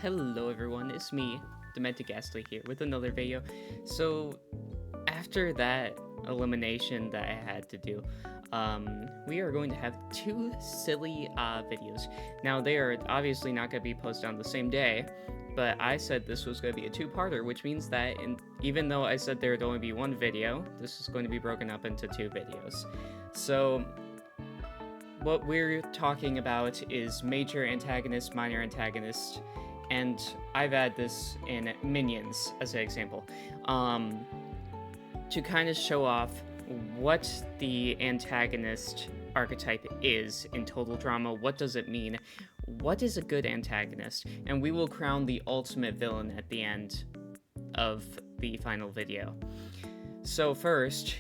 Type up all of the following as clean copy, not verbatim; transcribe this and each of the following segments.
Hello everyone, it's me, Demented Ghastly here with another video. So, after that elimination that I had to do, we are going to have two silly videos. Now, they are obviously not going to be posted on the same day, but I said this was going to be a two-parter, which means that even though I said there would only be one video, this is going to be broken up into two videos. So, what we're talking about is major antagonist, minor antagonist, and I've added this in Minions as an example, to kind of show off what the antagonist archetype is in total drama. What does it mean? What is a good antagonist? And we will crown the ultimate villain at the end of the final video. So first,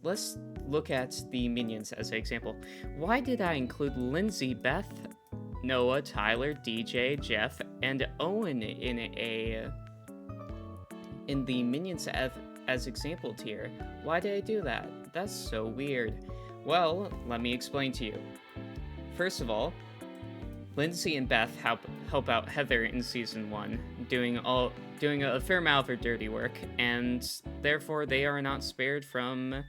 let's look at the Minions as an example. Why did I include Lindsay, Beth, Noah, Tyler, DJ, Jeff, and Owen in the Minions as example tier? Why did I do that? That's so weird. Well, let me explain to you. First of all, Lindsay and Beth help out Heather in season 1, doing a fair amount of her dirty work, and therefore they are not spared from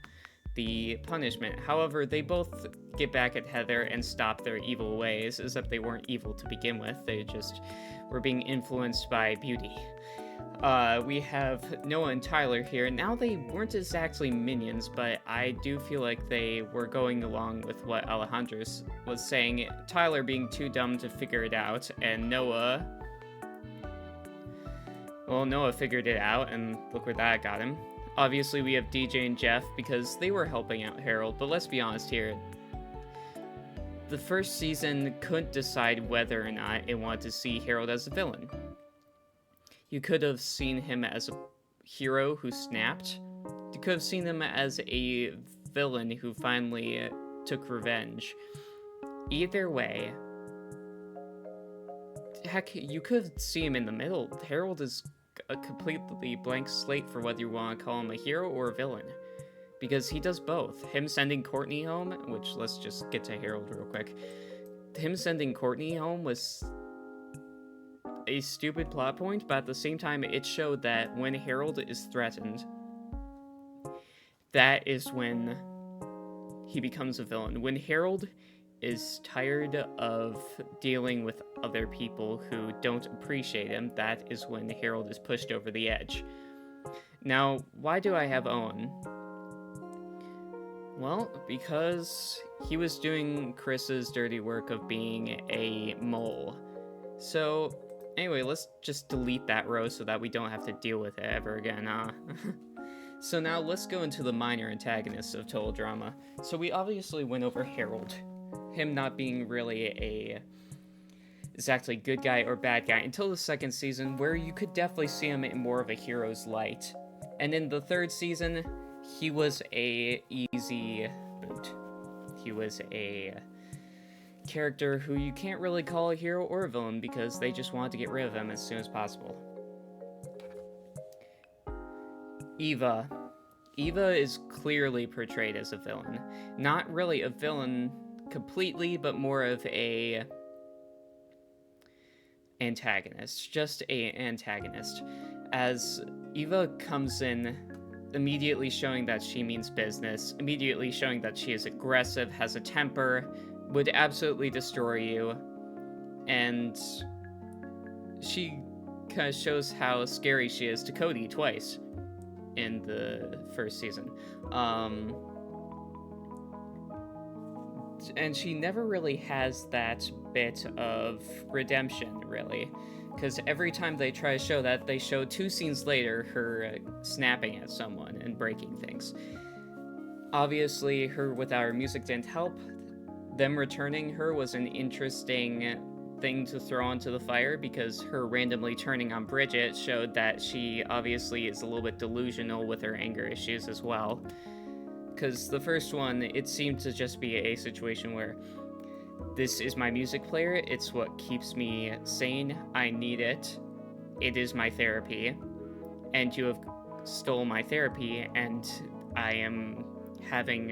the punishment. However, they both get back at Heather and stop their evil ways, except they weren't evil to begin with. They just were being influenced by beauty. We have Noah and Tyler here. Now, they weren't exactly minions, but I do feel like they were going along with what Alejandro was saying. Tyler being too dumb to figure it out, and Noah figured it out, and look where that got him. Obviously, we have DJ and Jeff because they were helping out Harold, but let's be honest here. The first season couldn't decide whether or not it wanted to see Harold as a villain. You could have seen him as a hero who snapped. You could have seen him as a villain who finally took revenge. Either way, heck, you could see him in the middle. Harold is a completely blank slate for whether you want to call him a hero or a villain, because he does both. Him sending Courtney home, which, let's just get to Harold real quick. Him sending Courtney home was a stupid plot point, but at the same time it showed that when Harold is threatened, that is when he becomes a villain. When Harold is tired of dealing with other people who don't appreciate him, that is when Harold is pushed over the edge. Now, why do I have Owen? Well, because he was doing Chris's dirty work of being a mole. So, anyway, let's just delete that row so that we don't have to deal with it ever again, So now let's go into the minor antagonists of total drama. So we obviously went over Harold. Him not being really exactly good guy or bad guy until the second season, where you could definitely see him in more of a hero's light. And in the third season, he was a easy boot. He was a character who you can't really call a hero or a villain because they just wanted to get rid of him as soon as possible. Eva is clearly portrayed as a villain. Not really a villain completely, but more of a antagonist. Just a antagonist. As Eva comes in, immediately showing that she means business, immediately showing that she is aggressive, has a temper, would absolutely destroy you, and she kind of shows how scary she is to Cody twice in the first season. And she never really has that bit of redemption, really. Because every time they try to show that, they show 2 scenes later her snapping at someone and breaking things. Obviously, her without her music didn't help. Them returning her was an interesting thing to throw onto the fire, because her randomly turning on Bridget showed that she obviously is a little bit delusional with her anger issues as well. Because the first one, it seemed to just be a situation where this is my music player, it's what keeps me sane, I need it, it is my therapy, and you have stole my therapy, and I am having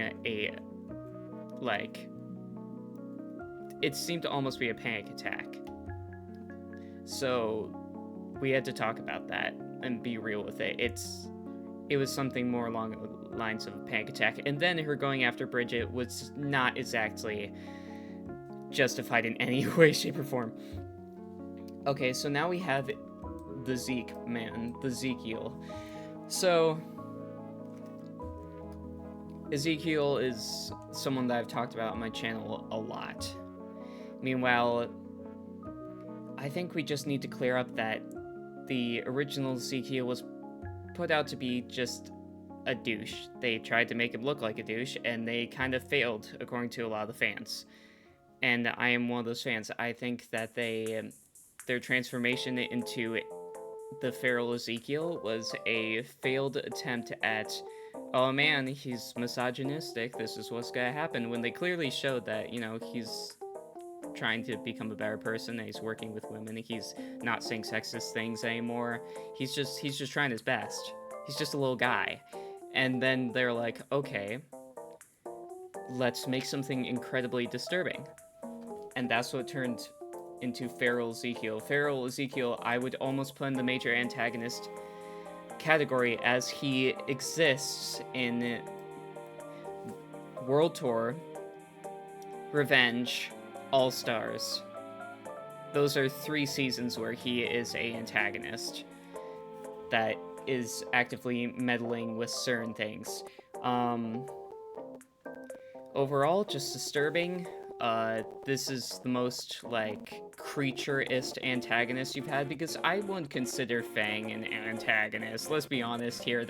it seemed to almost be a panic attack. So we had to talk about that and be real with it. It was something more along the lines of a panic attack. And then her going after Bridget was not exactly justified in any way, shape, or form. Okay, so now we have the Zeke man, the Ezekiel. So Ezekiel is someone that I've talked about on my channel a lot. Meanwhile, I think we just need to clear up that the original Ezekiel was put out to be just a douche. They tried to make him look like a douche, and they kind of failed, according to a lot of the fans. And I am one of those fans. I think that their transformation into the feral Ezekiel was a failed attempt at, oh man, he's misogynistic, this is what's gonna happen, when they clearly showed that, he's trying to become a better person, and he's working with women, he's not saying sexist things anymore, he's just trying his best. He's just a little guy. And then they're like, okay, let's make something incredibly disturbing. And that's what turned into Feral Ezekiel. Feral Ezekiel, I would almost put in the major antagonist category, as he exists in World Tour, Revenge, All Stars. Those are 3 seasons where he is an antagonist that is actively meddling with certain things. Overall, just disturbing. This is the most, creature-ist antagonist you've had, because I wouldn't consider Fang an antagonist. Let's be honest here.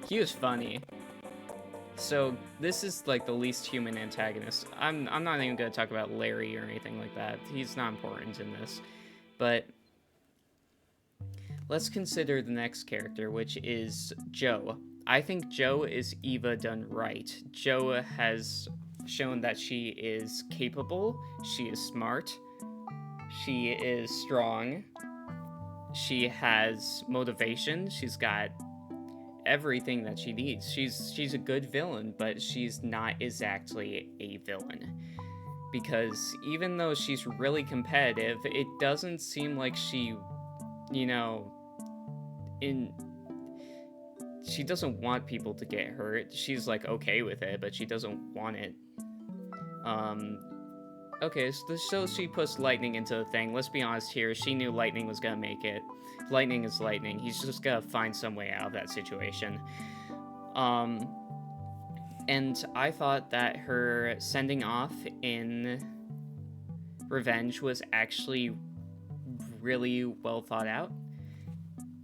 He was funny. So, this is, the least human antagonist. I'm not even gonna talk about Larry or anything like that. He's not important in this. But let's consider the next character, which is Joe. I think Joe is Eva done right. Joe has shown that she is capable, she is smart, she is strong, she has motivation, she's got everything that she needs. She's a good villain, but she's not exactly a villain. Because even though she's really competitive, it doesn't seem like she, she doesn't want people to get hurt. She's okay with it, but she doesn't want it. Okay, so she puts lightning into the thing. Let's be honest here, she knew lightning was gonna make it. Lightning is lightning. He's just gonna find some way out of that situation. And I thought that her sending off in Revenge was actually really well thought out.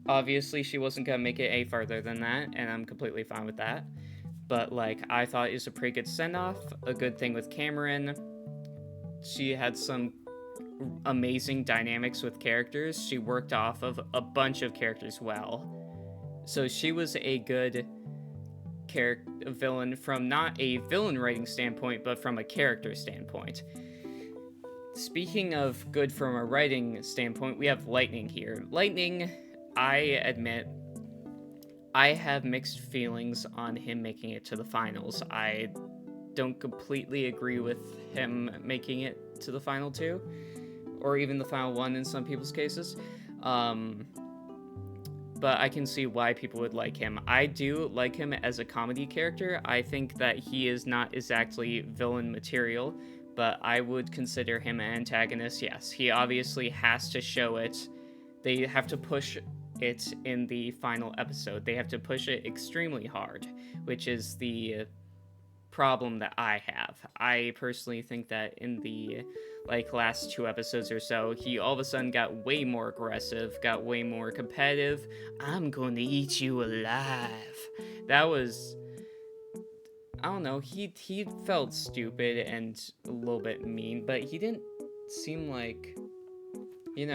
Obviously, she wasn't gonna make it any farther than that, and I'm completely fine with that. But, I thought it was a pretty good send-off, a good thing with Cameron. She had some amazing dynamics with characters. She worked off of a bunch of characters well. So she was a good villain from not a villain writing standpoint, but from a character standpoint. Speaking of good from a writing standpoint, we have Lightning here. Lightning, I admit, I have mixed feelings on him making it to the finals. I don't completely agree with him making it to the final 2, or even the final 1 in some people's cases. But I can see why people would like him. I do like him as a comedy character. I think that he is not exactly villain material, but I would consider him an antagonist. Yes, he obviously has to show it. They have to push it in the final episode. They have to push it extremely hard, which is the problem that I have. I personally think that in the last 2 episodes or so, he all of a sudden got way more aggressive, got way more competitive. I'm going to eat you alive. That was, I don't know, he felt stupid and a little bit mean, but he didn't seem like, he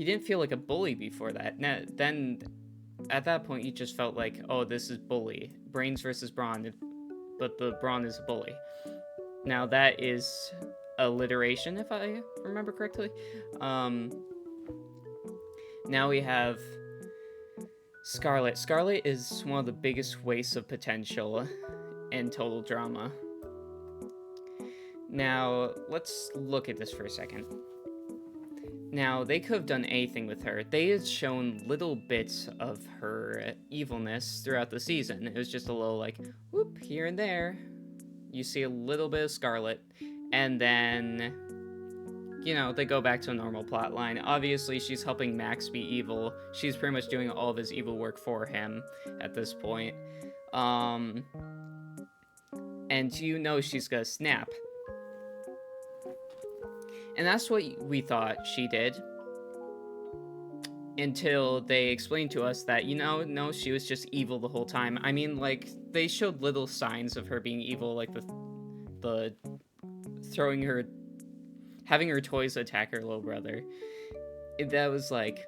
didn't feel like a bully before that. Then, at that point, you just felt like, oh, this is bully. Brains versus brawn, but the brawn is a bully. Now, that is alliteration, if I remember correctly. Now we have Scarlet. Scarlet is one of the biggest wastes of potential in total drama. Now, let's look at this for a second. Now, they could have done anything with her. They had shown little bits of her evilness throughout the season. It was just a little like, whoop, here and there. You see a little bit of Scarlet, and then, you know, they go back to a normal plot line. Obviously, she's helping Max be evil. She's pretty much doing all of his evil work for him at this point. And you know she's gonna snap. And that's what we thought she did. Until they explained to us that, you know, no, she was just evil the whole time. I mean, like, they showed little signs of her being evil, like the throwing her, having her toys attack her little brother. That was like,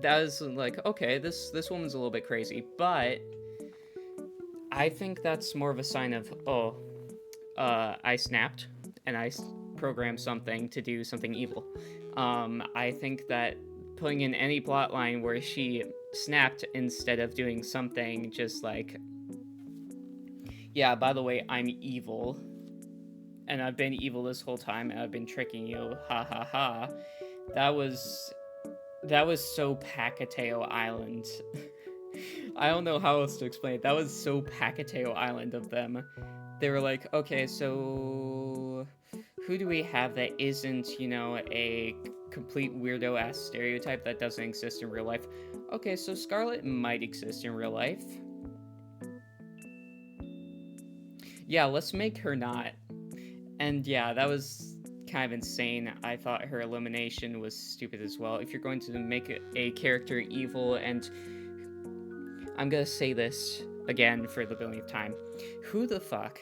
okay, this woman's a little bit crazy. But I think that's more of a sign of, I snapped, and I programmed something to do something evil. I think that putting in any plot line where she snapped instead of doing something just like, yeah, by the way, I'm evil, and I've been evil this whole time, and I've been tricking you, ha ha ha, that was so Pacateo Island. I don't know how else to explain it. That was so Pacateo Island of them. They were like, okay, so who do we have that isn't, you know, a complete weirdo-ass stereotype that doesn't exist in real life? Okay, so Scarlet might exist in real life. Yeah, let's make her not. And yeah, that was kind of insane. I thought her elimination was stupid as well. If you're going to make a character evil, and I'm gonna say this again for the billionth time, who the fuck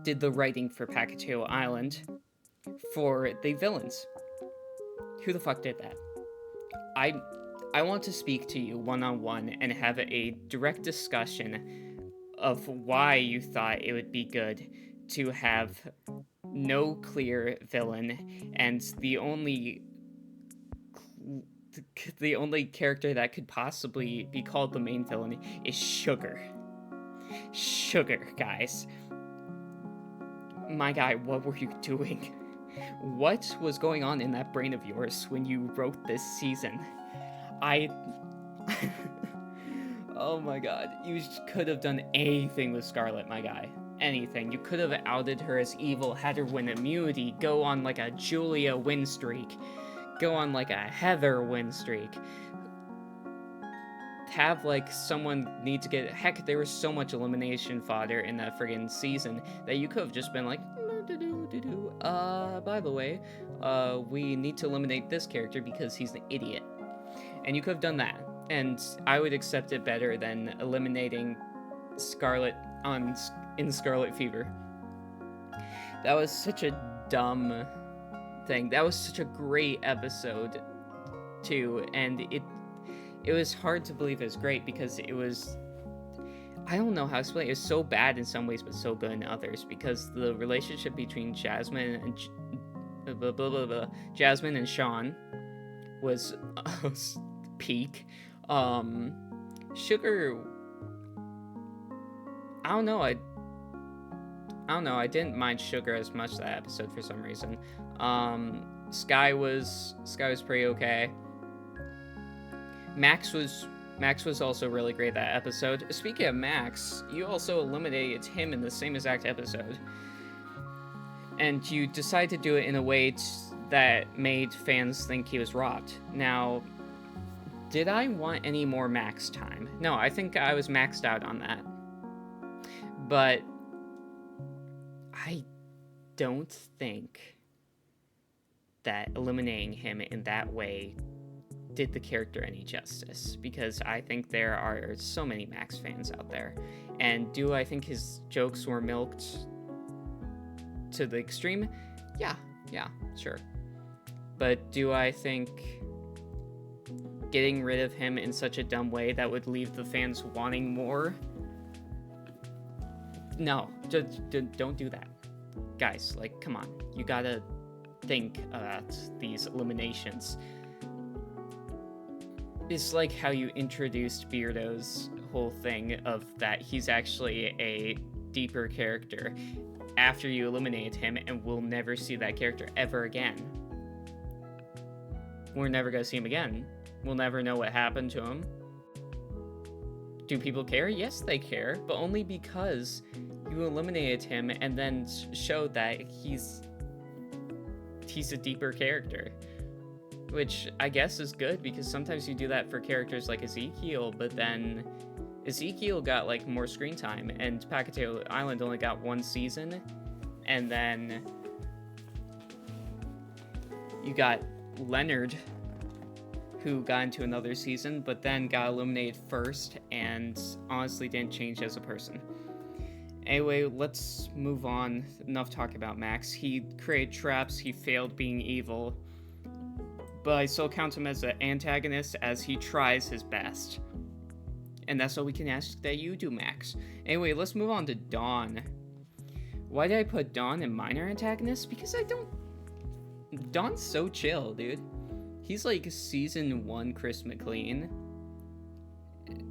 did the writing for Pacateo Island for the villains? Who the fuck did that? I want to speak to you one-on-one and have a direct discussion of why you thought it would be good to have no clear villain, and the only character that could possibly be called the main villain is Sugar. Sugar, guys. My guy, what were you doing? What was going on in that brain of yours when you wrote this season? Oh my god, you could have done anything with Scarlet, my guy. Anything. You could have outed her as evil, had her win immunity, go on like a Julia win streak, go on like a Heather win streak, have like someone need to get, heck, there was so much elimination fodder in that friggin' season that you could have just been like, by the way, we need to eliminate this character because he's an idiot. And you could have done that, and I would accept it better than eliminating Scarlet in Scarlet Fever. That was such a dumb thing. That was such a great episode, too, and it was hard to believe it was great because it was, I don't know how to explain it. It was so bad in some ways, but so good in others, because the relationship between Jasmine and Sean was peak. Sugar, I don't know, I didn't mind Sugar as much that episode for some reason. Sky was pretty okay. Max was also really great that episode. Speaking of Max, you also eliminated him in the same exact episode. And you decided to do it in a way that made fans think he was robbed. Now, did I want any more Max time? No, I think I was maxed out on that. But I don't think that eliminating him in that way did the character any justice, because I think there are so many Max fans out there. And do I think his jokes were milked to the extreme? Yeah, sure. But do I think getting rid of him in such a dumb way that would leave the fans wanting more? No, just don't do that. Guys, like, come on. You gotta think about these eliminations. It's like how you introduced Beardo's whole thing of that he's actually a deeper character after you eliminate him, and we'll never see that character ever again. We're never going to see him again. We'll never know what happened to him. Do people care? Yes, they care, but only because you eliminated him and then showed that he's a deeper character. Which I guess is good, because sometimes you do that for characters like Ezekiel, but then Ezekiel got like more screen time, and Pacateo Island only got 1 season, and then you got Leonard, who got into another season, but then got eliminated first, and honestly didn't change as a person. Anyway, let's move on. Enough talk about Max. He created traps, he failed being evil, but I still count him as an antagonist, as he tries his best. And that's all we can ask that you do, Max. Anyway, let's move on to Dawn. Why did I put Dawn in minor antagonist? Because Dawn's so chill, dude. He's like season 1 Chris McLean.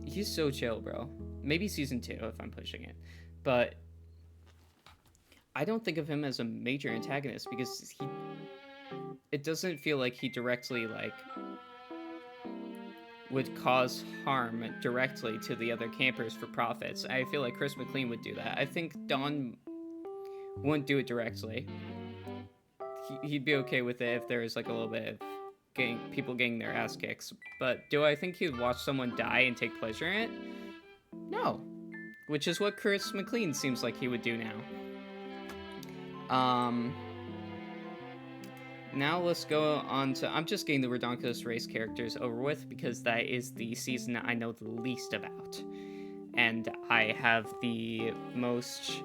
He's so chill, bro. Maybe season 2 if I'm pushing it. But I don't think of him as a major antagonist, because it doesn't feel like he directly would cause harm directly to the other campers for profits. I feel like Chris McLean would do that. I think Dawn wouldn't do it directly. He'd be okay with it if there was like a little bit of people getting their ass kicks. But do I think he'd watch someone die and take pleasure in it? No. Which is what Chris McLean seems like he would do now. Now let's go on to... I'm just getting the Redonkulous race characters over with, because that is the season I know the least about. And I have the most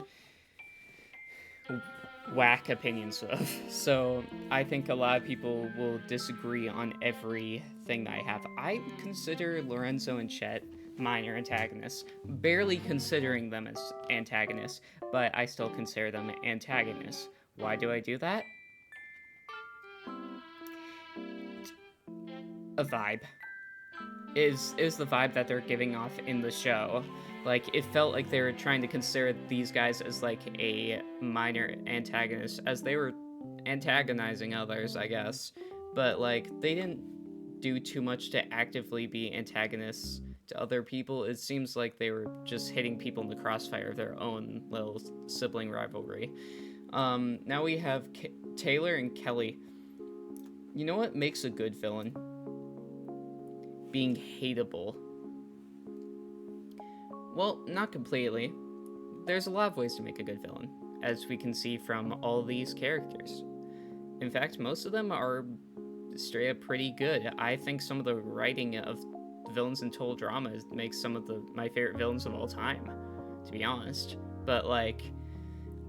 whack opinions of. So I think a lot of people will disagree on everything that I have. I consider Lorenzo and Chet minor antagonists, barely considering them as antagonists, but I still consider them antagonists. Why do I do that? A vibe. Is the vibe that they're giving off in the show. Like, it felt like they were trying to consider these guys as like a minor antagonist, as they were antagonizing others, I guess. But like, they didn't do too much to actively be antagonists to other people. It seems like they were just hitting people in the crossfire of their own little sibling rivalry. Now we have Taylor and Kelly. You know what makes a good villain? Being hateable. Well, not completely. There's a lot of ways to make a good villain, as we can see from all these characters. In fact, most of them are straight up pretty good. I think some of the writing of the villains in Total Drama makes some of my favorite villains of all time, to be honest. But like,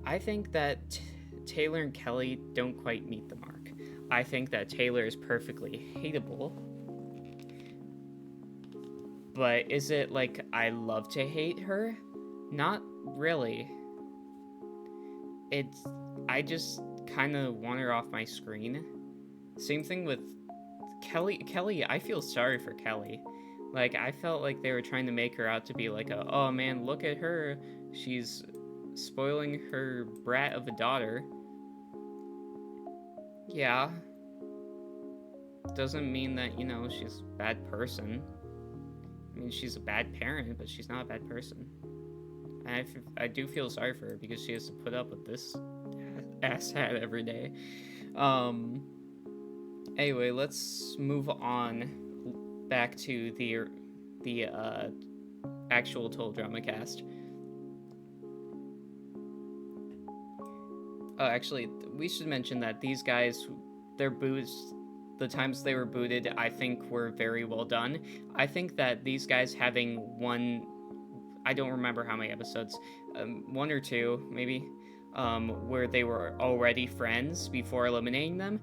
I think that Taylor and Kelly don't quite meet the mark. I think that Taylor is perfectly hateable. But is it like I love to hate her? Not really. I just kind of want her off my screen. Same thing with Kelly. Kelly, I feel sorry for Kelly. Like, I felt like they were trying to make her out to be like oh man, look at her. She's spoiling her brat of a daughter. Yeah. Doesn't mean that, she's a bad person. I mean, she's a bad parent, but she's not a bad person. I do feel sorry for her, because she has to put up with this asshat every day. Anyway, let's move on back to the actual Total Drama cast. Actually, we should mention that these guys, their boots... The times they were booted, I think, were very well done. I think that these guys having I don't remember how many episodes, 1 or 2, maybe, where they were already friends before eliminating them.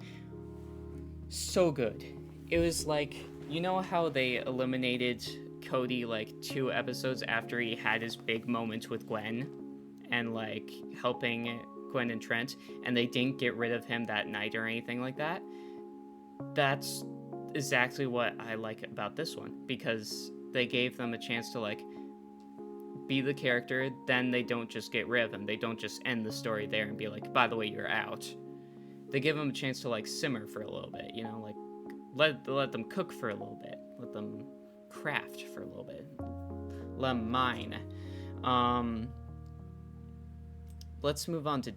So good. It was like, you know how they eliminated Cody like 2 episodes after he had his big moment with Gwen and like helping Gwen and Trent, and they didn't get rid of him that night or anything like that? That's exactly what I like about this one, because they gave them a chance to like be the character, then they don't just get rid of him. They don't just end the story there and be like, by the way, you're out. They give him a chance to like simmer for a little bit, you know, like let them cook for a little bit, let them craft for a little bit, let them mine. Let's move on to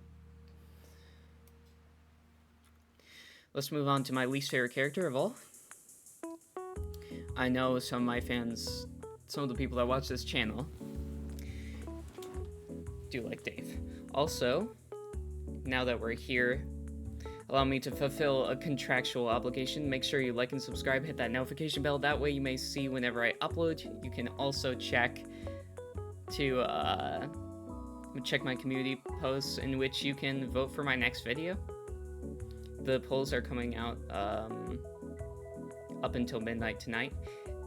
my least favorite character of all. I know some of my fans, some of the people that watch this channel, do like Dave. Also, now that we're here, allow me to fulfill a contractual obligation. Make sure you like and subscribe, hit that notification bell. That way you may see whenever I upload. You can also check my community posts in which you can vote for my next video. The polls are coming out up until midnight tonight,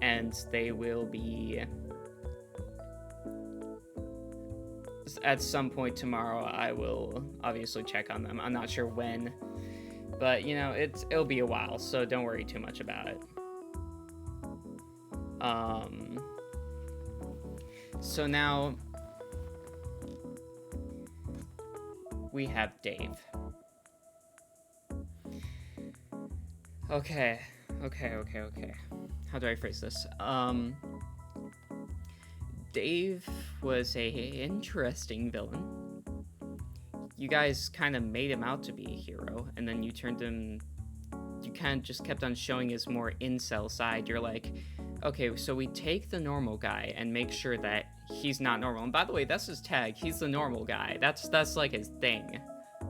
and they will be at some point tomorrow. I will obviously check on them. I'm not sure when, but you know, it'll be a while, so don't worry too much about it. So now we have Dave. Okay. How do I phrase this? Dave was a interesting villain. You guys kind of made him out to be a hero, and then you kind of just kept on showing his more incel side. You're like, okay, so we take the normal guy and make sure that he's not normal. And by the way, that's his tag. He's the normal guy. That's like his thing.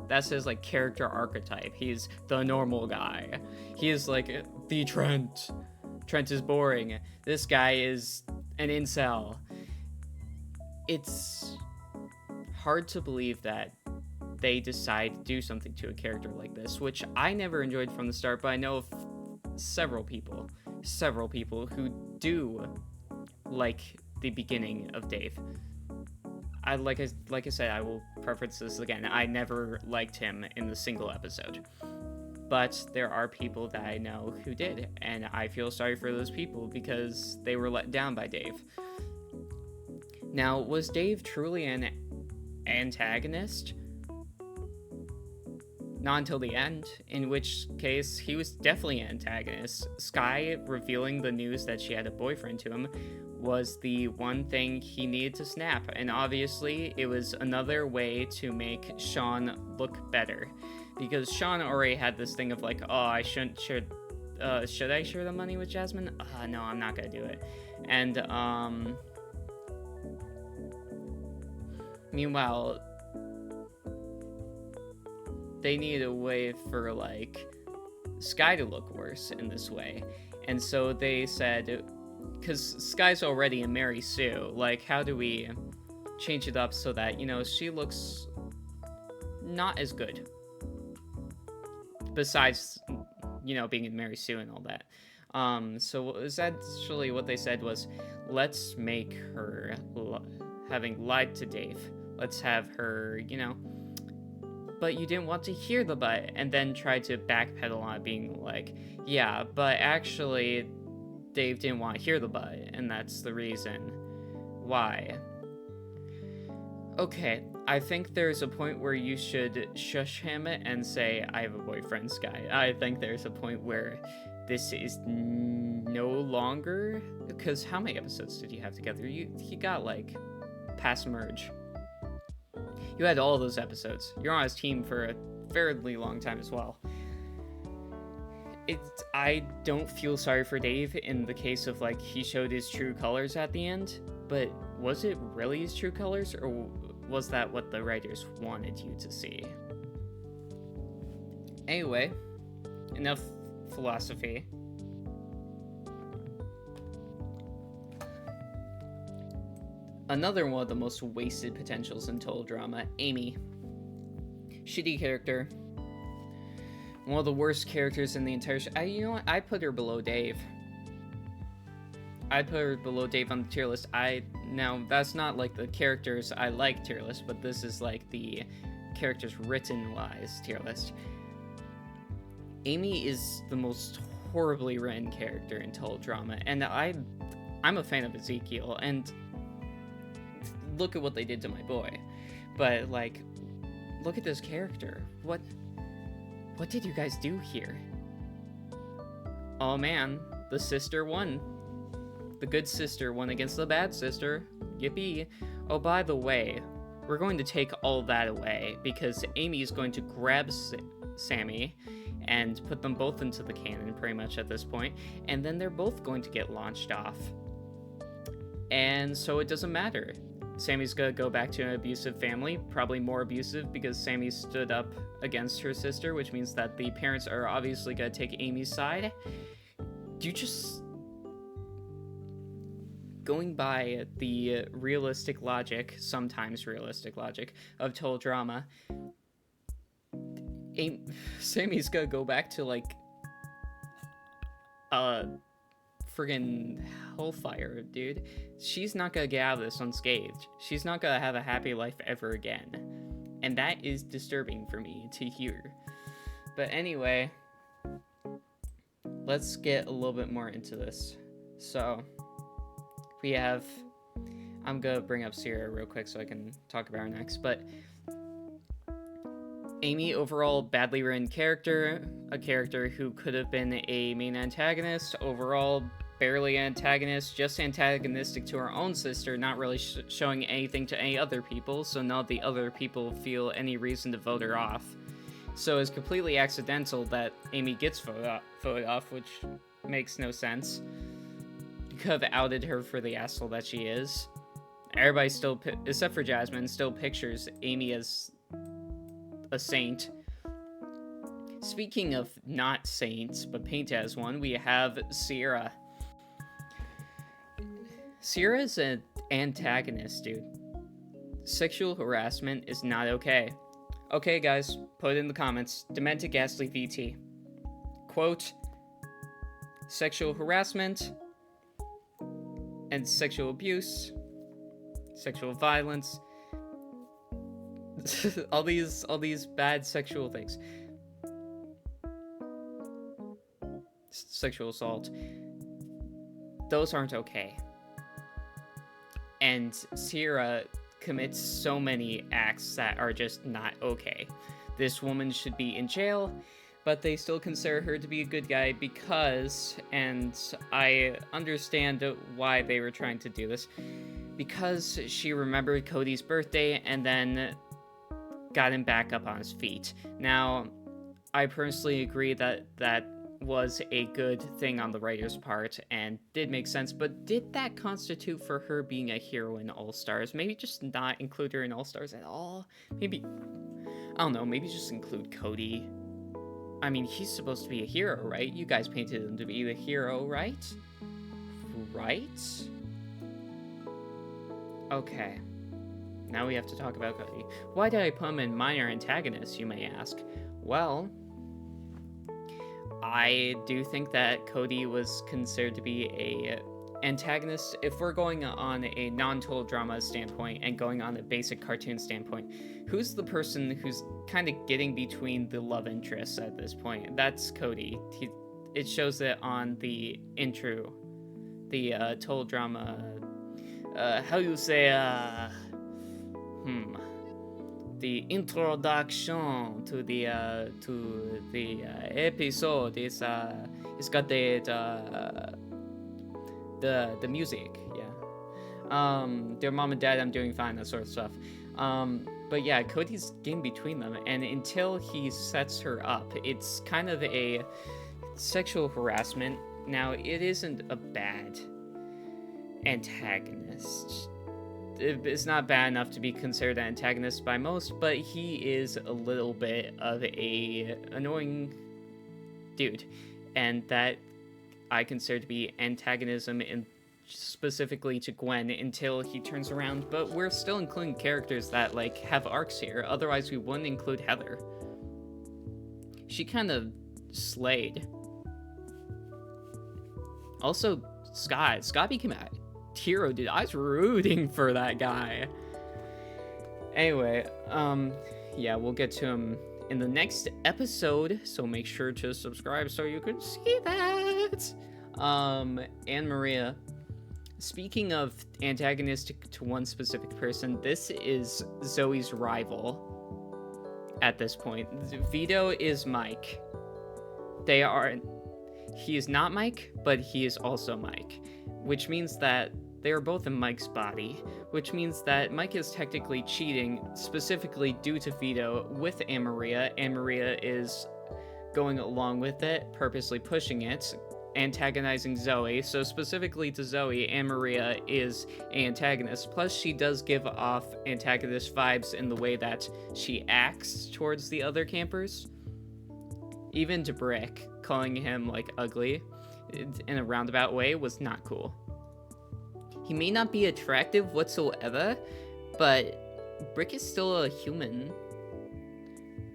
That's his like character archetype. He's the normal guy. He is like the Trent. Trent is boring. This guy is an incel. It's hard to believe that they decide to do something to a character like this, which I never enjoyed from the start, but I know of several people who do like the beginning of Dave. Like I said, I will preference this again. I never liked him in the single episode, but there are people that I know who did, and I feel sorry for those people because they were let down by Dave. Now, was Dave truly an antagonist? Not until the end, in which case he was definitely an antagonist. Sky revealing the news that she had a boyfriend to him was the one thing he needed to snap, and obviously it was another way to make Sean look better, because Sean already had this thing of like, oh, I shouldn't share, should I share the money with Jasmine? No, I'm not gonna do it. And meanwhile, they needed a way for like Sky to look worse in this way, and so they said, because Sky's already a Mary Sue, like, how do we change it up so that, you know, she looks not as good, besides, you know, being in Mary Sue and all that. So essentially what they said was, let's make her having lied to Dave, let's have her, you know, but you didn't want to hear the but, and then try to backpedal on it, being like, yeah, but actually Dave didn't want to hear the but, and that's the reason why. Okay, I think there's a point where you should shush him and say, I have a boyfriend, Sky. I think there's a point where this is no longer, because how many episodes did you have together? He got like past merge. You had all those episodes. You're on his team for a fairly long time as well. I don't feel sorry for Dave in the case of like he showed his true colors at the end, but was it really his true colors, or was that what the writers wanted you to see? Anyway, enough philosophy. Another one of the most wasted potentials in total drama, Amy. Shitty character. One of the worst characters in the entire show. You know what? I put her below Dave. I put her below Dave on the tier list. Now, that's not like the characters I like tier list, but this is like the characters written-wise tier list. Amy is the most horribly written character in total drama, and I'm a fan of Ezekiel, and look at what they did to my boy. But, like, look at this character. What did you guys do here? Oh man, the sister won. The good sister won against the bad sister. Yippee. Oh, by the way, we're going to take all that away because Amy is going to grab Sammy and put them both into the cannon pretty much at this point, and then they're both going to get launched off. And so it doesn't matter. Sammy's gonna go back to an abusive family, probably more abusive because Sammy stood up against her sister, which means that the parents are obviously gonna take Amy's side. Going by the realistic logic, sometimes realistic logic, of total drama, Sammy's gonna go back to, like, friggin' hellfire, dude. She's not gonna get out of this unscathed. She's not gonna have a happy life ever again. And that is disturbing for me to hear. But anyway, let's get a little bit more into this. So, we have... I'm gonna bring up Sierra real quick so I can talk about her next, but... Amy, overall, badly written character, a character who could have been a main antagonist, overall, barely antagonist, just antagonistic to her own sister, not really showing anything to any other people, so none of the other people feel any reason to vote her off. So it's completely accidental that Amy gets voted off, which makes no sense. You could have outed her for the asshole that she is. Everybody still, except for Jasmine, still pictures Amy as a saint. Speaking of not saints, but painted as one, we have Sierra. Sierra's an antagonist, dude. Sexual harassment is not okay. Okay, guys, put it in the comments. Demented Ghastly VT. Quote, sexual harassment and sexual abuse, sexual violence, all these bad sexual things. Sexual assault. Those aren't okay. And Sierra commits so many acts that are just not okay. This woman should be in jail, but they still consider her to be a good guy because, and I understand why they were trying to do this, because she remembered Cody's birthday and then got him back up on his feet. Now, I personally agree that that was a good thing on the writer's part and did make sense, but did that constitute for her being a hero in All-Stars? Maybe just not include her in All-Stars at all? Maybe, I don't know, maybe just include Cody. I mean, he's supposed to be a hero, right? You guys painted him to be the hero, right? Right? Okay. Now we have to talk about Cody. Why did I put him in minor antagonist, you may ask? Well, I do think that Cody was considered to be a antagonist. If we're going on a non-total drama standpoint and going on a basic cartoon standpoint, who's the person who's kind of getting between the love interests at this point? That's Cody. It shows it on the intro, the total drama, how you say, the introduction to the episode is it's got the music, yeah. Their mom and dad, I'm doing fine, that sort of stuff. But yeah, Cody's getting between them, and until he sets her up, it's kind of a sexual harassment. Now, it isn't a bad antagonist. It's not bad enough to be considered an antagonist by most, but he is a little bit of a annoying dude, and that I consider to be antagonism in specifically to Gwen until he turns around. But we're still including characters that like have arcs here, otherwise we wouldn't include Heather. She kind of slayed. Also, Scott became a hero, dude. I was rooting for that guy. Anyway, yeah, we'll get to him in the next episode, so make sure to subscribe so you can see that. Anne Maria. speaking of antagonistic to one specific person, this is Zoe's rival at this point. Vito is Mike. He is not Mike, but he is also Mike, which means that they are both in Mike's body, which means that Mike is technically cheating, specifically due to Vito, with Anne-Maria. Anne-Maria is going along with it, purposely pushing it, antagonizing Zoe. So specifically to Zoe, Anne-Maria is an antagonist. Plus, she does give off antagonist vibes in the way that she acts towards the other campers. Even to Brick, calling him, like, ugly in a roundabout way was not cool. He may not be attractive whatsoever, but Brick is still a human.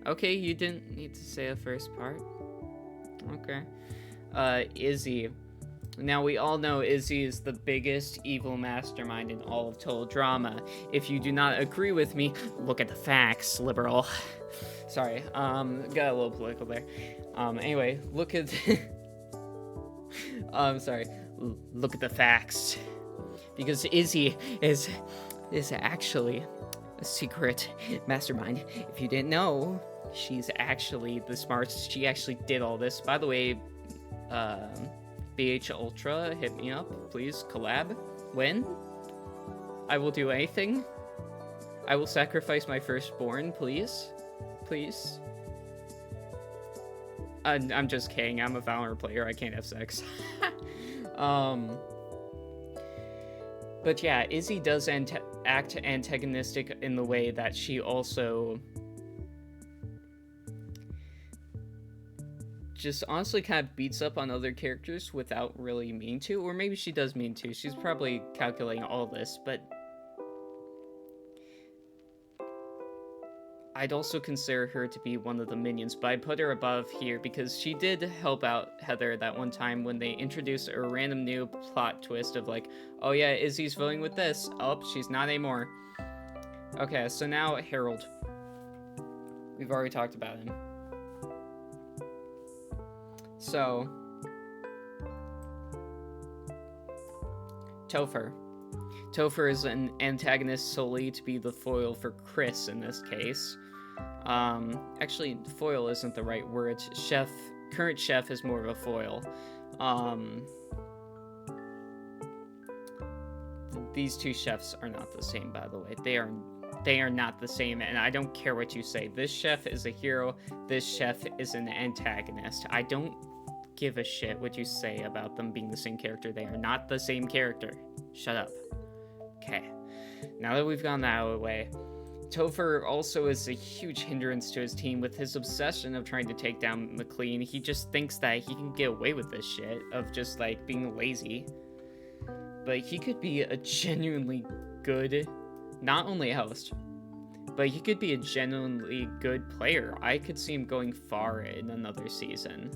Okay, you didn't need to say the first part. Okay. Izzy. Now, we all know Izzy is the biggest evil mastermind in all of Total Drama. If you do not agree with me, look at the facts, liberal. Sorry, got a little political there. Anyway, look at... sorry. Look at the facts. Because Izzy is actually a secret mastermind. If you didn't know, she's actually the smartest. She actually did all this. By the way, BH Ultra, hit me up, please. Collab. When? I will do anything. I will sacrifice my firstborn, please. Please. I'm just kidding. I'm a Valorant player. I can't have sex. But yeah, Izzy does act antagonistic in the way that she also just honestly kind of beats up on other characters without really meaning to, or maybe she does mean to. She's probably calculating all this, but I'd also consider her to be one of the minions, but I put her above here because she did help out Heather that one time when they introduced a random new plot twist of like, oh yeah, Izzy's voting with this. Oh, she's not anymore. Okay, so now Harold. We've already talked about him. So, Topher. Topher is an antagonist solely to be the foil for Chris in this case. Actually, foil isn't the right word. Current chef is more of a foil. These two chefs are not the same, by the way. They are not the same, and I don't care what you say. This chef is a hero. This chef is an antagonist. I don't give a shit what you say about them being the same character. They are not the same character. Shut up. Okay, now that we've gone that out of the way, Topher also is a huge hindrance to his team with his obsession of trying to take down McLean. He just thinks that he can get away with this shit of just, like, being lazy. But he could be a genuinely good, not only host, but he could be a genuinely good player. I could see him going far in another season.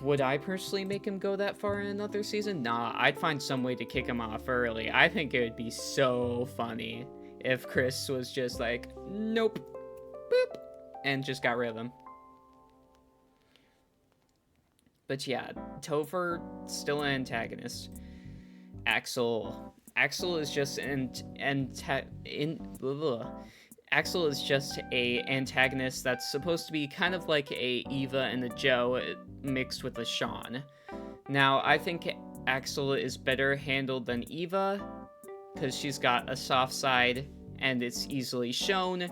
Would I personally make him go that far in another season? Nah, I'd find some way to kick him off early. I think it would be so funny if Chris was just like, nope, boop, and just got rid of him. But yeah, Topher, still an antagonist. Axel is just Axel is just a antagonist that's supposed to be kind of like a Eva and a Joe mixed with a Sean. Now, I think Axel is better handled than Eva because she's got a soft side and it's easily shown,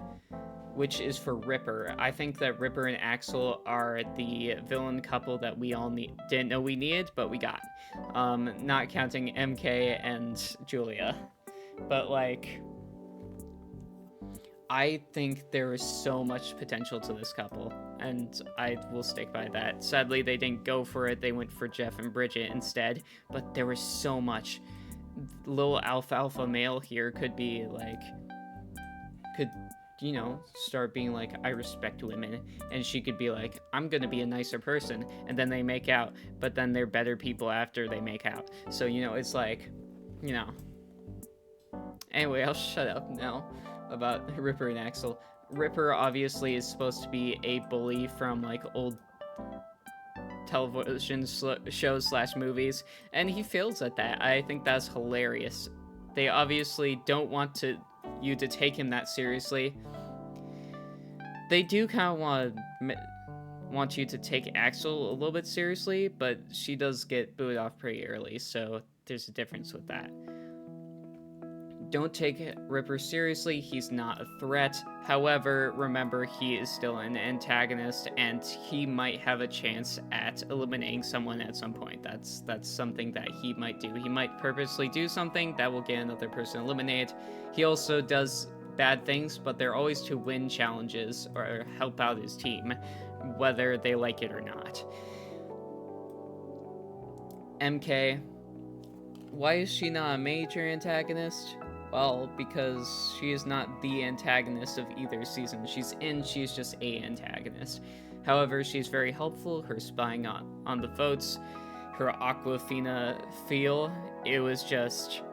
which is for Ripper. I think that Ripper and Axel are the villain couple that we all didn't know we needed, but we got. Not counting MK and Julia. But, like, I think there is so much potential to this couple, and I will stick by that. Sadly, they didn't go for it. They went for Jeff and Bridget instead, but there was so much. Little alfalfa male here could be, like, you know, start being like, I respect women, and she could be like, I'm gonna be a nicer person, and then they make out, but then they're better people after they make out. So, you know, it's like, you know. Anyway, I'll shut up now about Ripper and Axel. Ripper obviously is supposed to be a bully from, like, old television shows / movies, and he fails at that. I think that's hilarious. They obviously don't want you to take him that seriously. They do kind of want you to take Axel a little bit seriously, but she does get booed off pretty early, so there's a difference with that. Don't take Ripper seriously, he's not a threat. However, remember, he is still an antagonist, and he might have a chance at eliminating someone at some point. That's something that he might do. He might purposely do something that will get another person eliminated. He also does bad things, but they're always to win challenges or help out his team, whether they like it or not. MK, why is she not a major antagonist? Well, because she is not the antagonist of either season. She's just a antagonist. However, she's very helpful. Her spying on the votes, her Aquafina feel, it was just...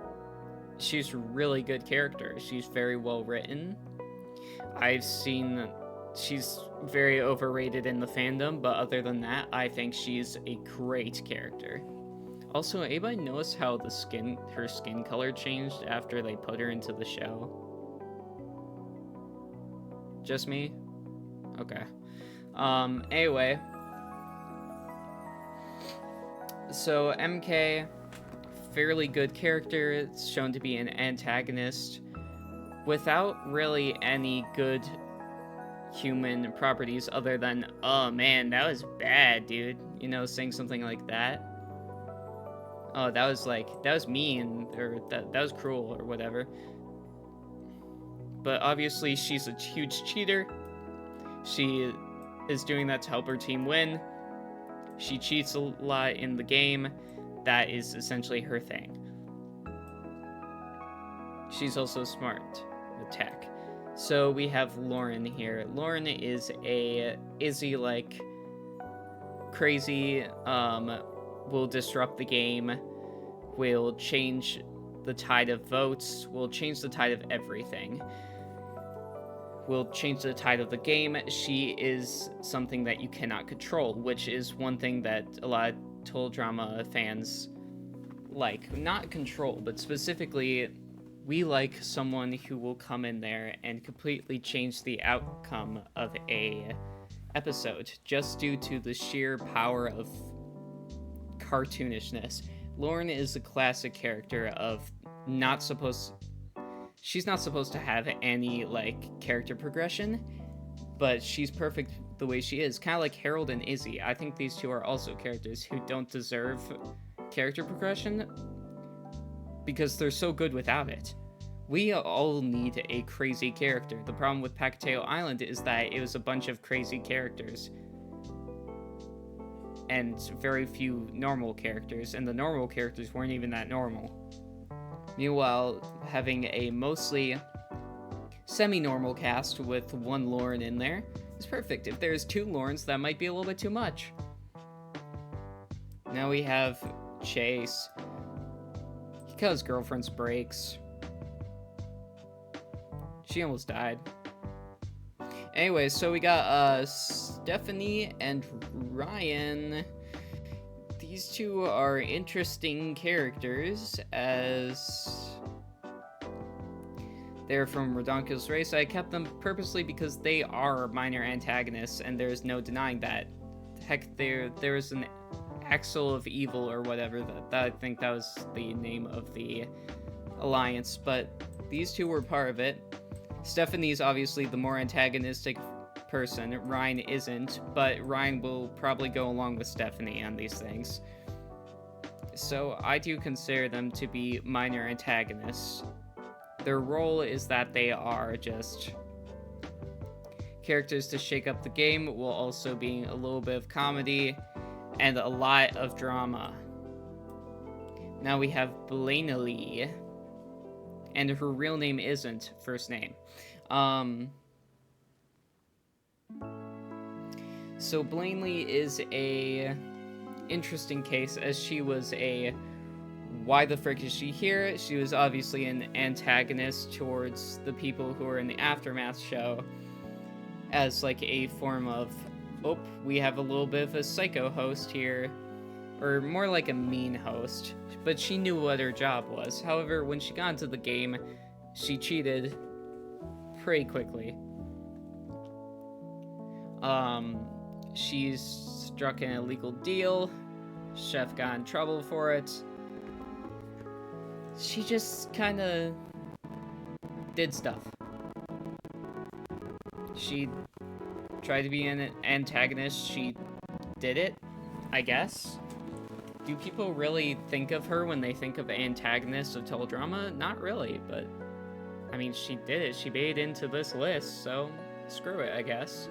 She's a really good character. She's very well written. I've seen she's very overrated in the fandom, but other than that, I think she's a great character. Also, anybody notice how her skin color changed after they put her into the show? Just me? Okay. Anyway. So, MK, fairly good character. It's shown to be an antagonist without really any good human properties other than, oh man, that was bad, dude. You know, saying something like that. Oh, that was mean, or that was cruel, or whatever. But obviously, she's a huge cheater. She is doing that to help her team win. She cheats a lot in the game. That is essentially her thing. She's also smart with tech. So we have Lauren here. Lauren is a Izzy-like crazy, will disrupt the game, will change the tide of votes, will change the tide of everything, will change the tide of the game. She is something that you cannot control, which is one thing that a lot of total drama fans like. Not control, but specifically, we like someone who will come in there and completely change the outcome of a episode, just due to the sheer power of cartoonishness. Lauren is a classic character of she's not supposed to have any, like, character progression, but she's perfect the way she is. Kind of like Harold and Izzy. I think these two are also characters who don't deserve character progression because they're so good without it. We all need a crazy character. The problem with Pacateo Island is that it was a bunch of crazy characters and very few normal characters, and the normal characters weren't even that normal. Meanwhile, having a mostly semi-normal cast with one Lauren in there is perfect. If there's two Laurens, that might be a little bit too much. Now we have Chase. He cut his girlfriend's brakes. She almost died. Anyway, so we got Stephanie and Ryan. These two are interesting characters as they're from Redonkul's race. I kept them purposely because they are minor antagonists, and there's no denying that. Heck, there's an Axel of Evil or whatever. That I think that was the name of the alliance, but these two were part of it. Stephanie's obviously the more antagonistic person. Ryan isn't, but Ryan will probably go along with Stephanie on these things. So I do consider them to be minor antagonists. Their role is that they are just characters to shake up the game, while also being a little bit of comedy and a lot of drama. Now we have Blaineley, and her real name isn't first name. So Blaineley is a interesting case, as she was why the frick is she here? She was obviously an antagonist towards the people who were in the Aftermath show as like a form of Oh, we have a little bit of a psycho host here. Or more like a mean host. But she knew what her job was. However, when she got into the game, she cheated pretty quickly. She's struck an illegal deal. Chef got in trouble for it. She just kind of did stuff. She tried to be an antagonist. She did it, I guess. Do people really think of her when they think of antagonists of teledrama? Not really, but I mean, she did it. She made it into this list, so screw it, I guess.